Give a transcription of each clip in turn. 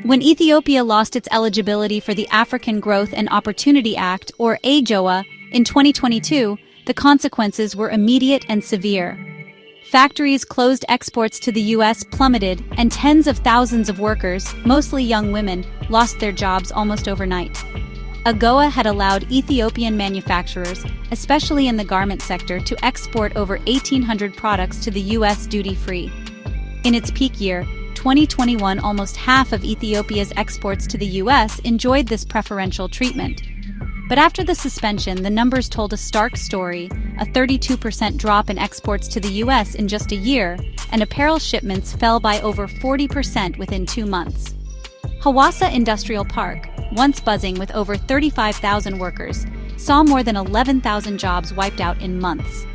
When Ethiopia lost its eligibility for the African Growth and Opportunity Act, or AGOA, in 2022, the consequences were immediate and severe. Factories closed, exports to the U.S. plummeted, and tens of thousands of workers, mostly young women, lost their jobs almost overnight. AGOA had allowed Ethiopian manufacturers, especially in the garment sector, to export over 1,800 products to the U.S. duty-free. In its peak year, 2021, almost half of Ethiopia's exports to the U.S. enjoyed this preferential treatment. But after the suspension, the numbers told a stark story: a 32% drop in exports to the U.S. in just a year, and apparel shipments fell by over 40% within 2 months. Hawassa Industrial Park, once buzzing with over 35,000 workers, saw more than 11,000 jobs wiped out in months.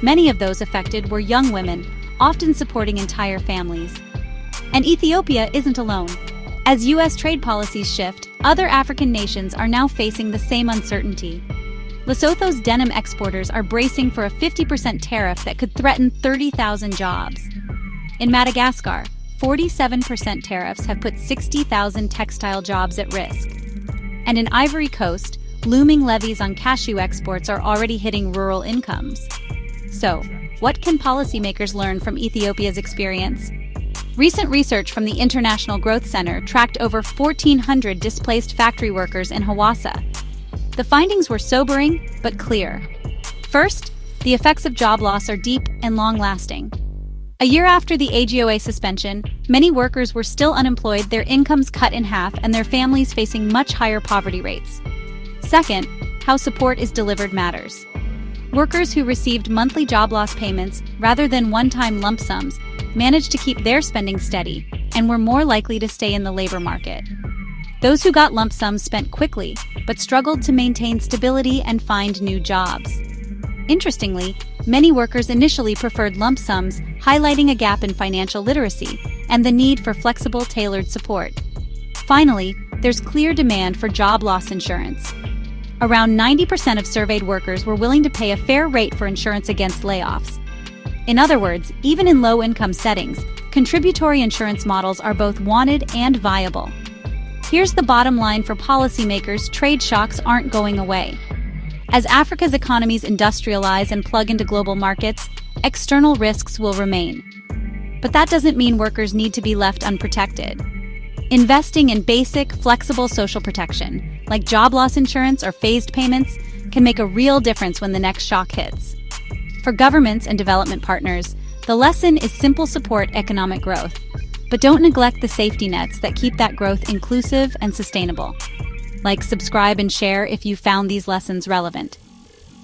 Many of those affected were young women, often supporting entire families. And Ethiopia isn't alone. As U.S. trade policies shift, other African nations are now facing the same uncertainty. Lesotho's denim exporters are bracing for a 50% tariff that could threaten 30,000 jobs. In Madagascar, 47% tariffs have put 60,000 textile jobs at risk. And in Ivory Coast, looming levies on cashew exports are already hitting rural incomes. So, what can policymakers learn from Ethiopia's experience? Recent research from the International Growth Center tracked over 1,400 displaced factory workers in Hawassa. The findings were sobering, but clear. First, the effects of job loss are deep and long-lasting. A year after the AGOA suspension, many workers were still unemployed, their incomes cut in half, and their families facing much higher poverty rates. Second, how support is delivered matters. Workers who received monthly job loss payments rather than one-time lump sums managed to keep their spending steady and were more likely to stay in the labor market. Those who got lump sums spent quickly, but struggled to maintain stability and find new jobs. Interestingly, many workers initially preferred lump sums, highlighting a gap in financial literacy and the need for flexible, tailored support. Finally, there's clear demand for job loss insurance. Around 90% of surveyed workers were willing to pay a fair rate for insurance against layoffs. In other words, even in low-income settings, contributory insurance models are both wanted and viable. Here's the bottom line for policymakers: trade shocks aren't going away. As Africa's economies industrialize and plug into global markets, external risks will remain. But that doesn't mean workers need to be left unprotected. Investing in basic, flexible social protection, like job loss insurance or phased payments, can make a real difference when the next shock hits. For governments and development partners, the lesson is simple: support economic growth, but don't neglect the safety nets that keep that growth inclusive and sustainable. Like, subscribe, and share if you found these lessons relevant.